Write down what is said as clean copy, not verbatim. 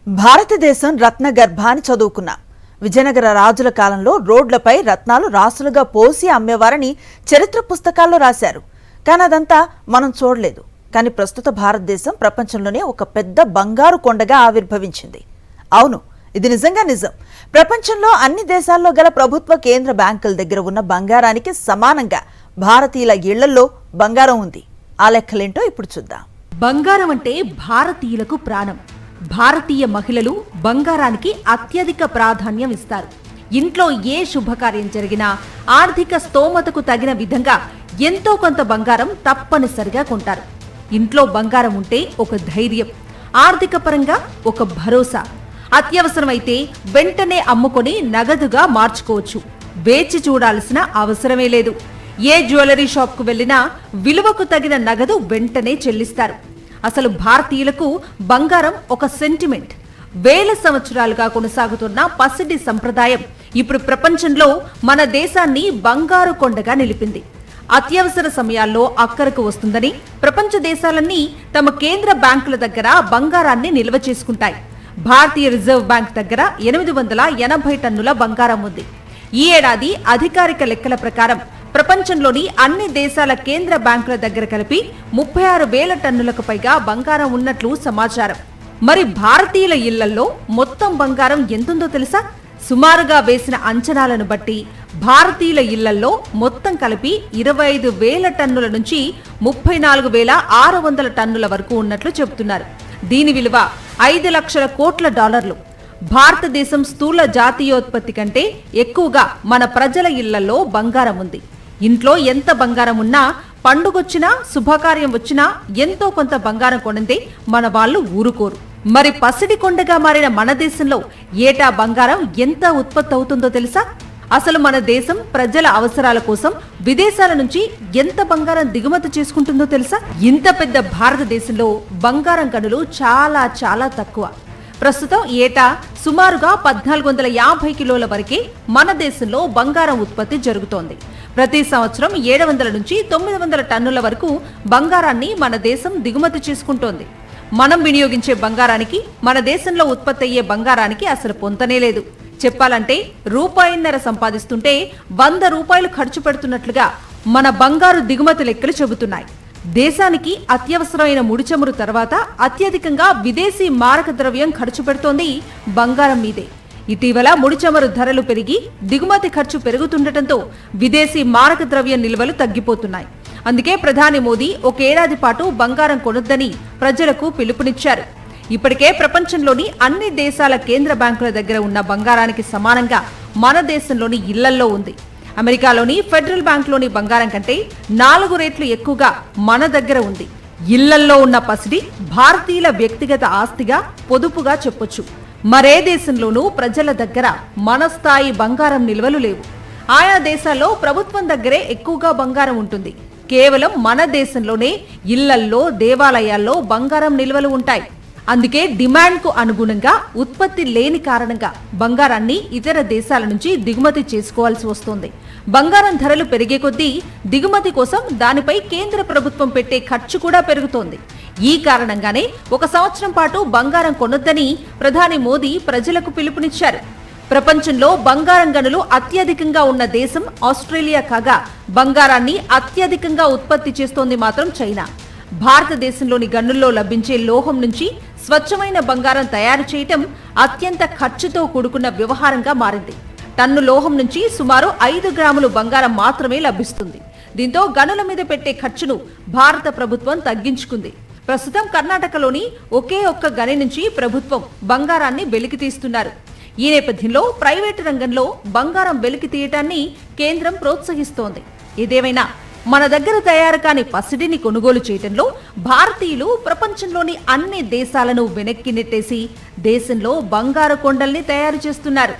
భారతదేశం రత్నగర్భాన్ని చదువుకున్నాం. విజయనగర రాజుల కాలంలో రోడ్లపై రత్నాలు రాసులుగా పోసి అమ్మేవారని చరిత్ర పుస్తకాల్లో రాశారు. కానీ అదంతా మనం చూడలేదు. కానీ ప్రస్తుత భారతదేశం ప్రపంచంలోనే ఒక పెద్ద బంగారు కొండగా ఆవిర్భవించింది. అవును, ఇది నిజంగా నిజం. ప్రపంచంలో అన్ని దేశాల్లో గల ప్రభుత్వ కేంద్ర బ్యాంకుల దగ్గర ఉన్న బంగారానికి సమానంగా భారతీయుల ఇళ్లలో బంగారం ఉంది. ఆ లెక్కలేంటో ఇప్పుడు చూద్దాం. బంగారం అంటే భారతీయులకు ప్రాణం. భారతీయ మహిళలు బంగారానికి అత్యధిక ప్రాధాన్యం ఇస్తారు. ఇంట్లో ఏ శుభకార్యం జరిగినా ఆర్థిక స్తోమతకు తగిన విధంగా ఎంతో కొంత బంగారం తప్పనిసరిగా కొంటారు. ఇంట్లో బంగారం ఉంటే ఒక ధైర్యం, ఆర్థిక పరంగా ఒక భరోసా. అత్యవసరమైతే వెంటనే అమ్ముకొని నగదుగా మార్చుకోవచ్చు. వేచి చూడాల్సిన అవసరమే లేదు. ఏ జ్యువెలరీ షాప్కు వెళ్లినా విలువకు తగిన నగదు వెంటనే చెల్లిస్తారు. అసలు భారతీయులకు బంగారం ఒక సెంటిమెంట్. వేల సంవత్సరాలుగా కొనసాగుతున్న పసిడి సంప్రదాయం ఇప్పుడు ప్రపంచంలో మన దేశాన్ని బంగారు కొండగా నిలిపింది. అత్యవసర సమయాల్లో అక్కరకు వస్తుందని ప్రపంచ దేశాలన్నీ తమ కేంద్ర బ్యాంకుల దగ్గర బంగారాన్ని నిల్వ చేసుకుంటాయి. భారతీయ రిజర్వ్ బ్యాంక్ దగ్గర 880 టన్నుల బంగారం ఉంది. ఈ ఏడాది అధికారిక లెక్కల ప్రకారం ప్రపంచంలోని అన్ని దేశాల కేంద్ర బ్యాంకుల దగ్గర కలిపి 36,000 టన్నులకు పైగా బంగారం ఉన్నట్లు సమాచారం. మరి భారతీయుల ఇళ్లలో మొత్తం బంగారం ఎంతుందో తెలుసా? సుమారుగా వేసిన అంచనాలను బట్టి భారతీయుల ఇళ్లలో మొత్తం కలిపి 25,000 టన్నుల నుంచి 34,600 టన్నుల వరకు ఉన్నట్లు చెబుతున్నారు. దీని విలువ 5 లక్షల కోట్ల డాలర్లు. భారతదేశం స్థూల జాతీయోత్పత్తి కంటే ఎక్కువగా మన ప్రజల ఇళ్లలో బంగారం ఉంది. ఇంట్లో ఎంత బంగారం ఉన్నా పండుగొచ్చినా శుభకార్యం వచ్చినా ఎంతో కొంత బంగారం కొనందే మన వాళ్ళు ఊరుకోరు. మరి పసిడి కొండగా మారిన మన దేశంలో ఏటా బంగారం ఎంత ఉత్పత్తి అవుతుందో తెలుసా? అసలు మన దేశం ప్రజల అవసరాల కోసం విదేశాల నుంచి ఎంత బంగారం దిగుమతి చేసుకుంటుందో తెలుసా? ఇంత పెద్ద భారతదేశంలో బంగారం గనులు చాలా చాలా తక్కువ. ప్రస్తుతం ఏటా సుమారుగా 1450 కిలోల వరకే మన దేశంలో బంగారం ఉత్పత్తి జరుగుతోంది. ప్రతి సంవత్సరం 700 నుంచి 900 టన్నుల వరకు బంగారాన్ని మన దేశం దిగుమతి చేసుకుంటోంది. మనం వినియోగించే బంగారానికి మన దేశంలో ఉత్పత్తి అయ్యే బంగారానికి అసలు పొంతనే లేదు. చెప్పాలంటే రూపాయిన్నర సంపాదిస్తుంటే 100 రూపాయలు ఖర్చు పెడుతున్నట్లుగా మన బంగారు దిగుమతి లెక్కలు చెబుతున్నాయి. దేశానికి అత్యవసరమైన ముడిచమురు తర్వాత అత్యధికంగా విదేశీ మారక ద్రవ్యం ఖర్చు పెడుతోంది బంగారం మీదే. ఇటీవల ముడిచమురు ధరలు పెరిగి దిగుమతి ఖర్చు పెరుగుతుండటంతో విదేశీ మారక ద్రవ్యం నిల్వలు తగ్గిపోతున్నాయి. అందుకే ప్రధాని మోదీ ఒకేడాది పాటు బంగారం కొనొద్దని ప్రజలకు పిలుపునిచ్చారు. ఇప్పటికే ప్రపంచంలోని అన్ని దేశాల కేంద్ర బ్యాంకుల దగ్గర ఉన్న బంగారానికి సమానంగా మన దేశంలోని ఇళ్లల్లో ఉంది. అమెరికాలోని ఫెడరల్ బ్యాంకులోని బంగారం కంటే 4 రెట్లు ఎక్కువగా మన దగ్గర ఉంది. ఇళ్లల్లో ఉన్న పసిడి భారతీయుల వ్యక్తిగత ఆస్తిగా, పొదుపుగా చెప్పొచ్చు. మరే దేశంలోనూ ప్రజల దగ్గర మన స్థాయి బంగారం నిల్వలు లేవు. ఆయా దేశాల్లో ప్రభుత్వం దగ్గరే ఎక్కువగా బంగారం ఉంటుంది. కేవలం మన దేశంలోనే ఇళ్లల్లో, దేవాలయాల్లో బంగారం నిల్వలు ఉంటాయి. అందుకే డిమాండ్కు అనుగుణంగా ఉత్పత్తి లేని కారణంగా బంగారాన్ని ఇతర దేశాల నుంచి దిగుమతి చేసుకోవాల్సి వస్తోంది. బంగారం ధరలు పెరిగే కొద్దీ దిగుమతి కోసం దానిపై కేంద్ర ప్రభుత్వం పెట్టే ఖర్చు కూడా పెరుగుతోంది. ఈ కారణంగానే 1 సంవత్సరం పాటు బంగారం కొనొద్దని ప్రధాని మోదీ ప్రజలకు పిలుపునిచ్చారు. ప్రపంచంలో బంగారం గనులు అత్యధికంగా ఉన్న దేశం ఆస్ట్రేలియా కాగా బంగారాన్ని అత్యధికంగా ఉత్పత్తి చేస్తోంది మాత్రం చైనా. భారతదేశంలోని గనుల్లో లభించే లోహం నుంచి స్వచ్ఛమైన బంగారం తయారు చేయటం అత్యంత ఖర్చుతో కూడుకున్న వ్యవహారంగా మారింది. టన్ను లోహం నుంచి సుమారు 5 గ్రాములు బంగారం మాత్రమే లభిస్తుంది. దీంతో గనుల మీద పెట్టే ఖర్చును భారత ప్రభుత్వం తగ్గించుకుంది. ప్రస్తుతం కర్ణాటకలోని ఒకే ఒక్క గని నుంచి ప్రభుత్వం బంగారాన్ని వెలికి తీస్తున్నారు. ఈ నేపథ్యంలో ప్రైవేటు రంగంలో బంగారం వెలికి తీయటాన్ని కేంద్రం ప్రోత్సహిస్తోంది. ఇదేమైనా మన దగ్గర తయారు కాని పసిడిని కొనుగోలు చేయటంలో భారతీయులు ప్రపంచంలోని అన్ని దేశాలను వెనక్కి నెట్టేసి దేశంలో బంగారు కొండల్ని తయారు చేస్తున్నారు.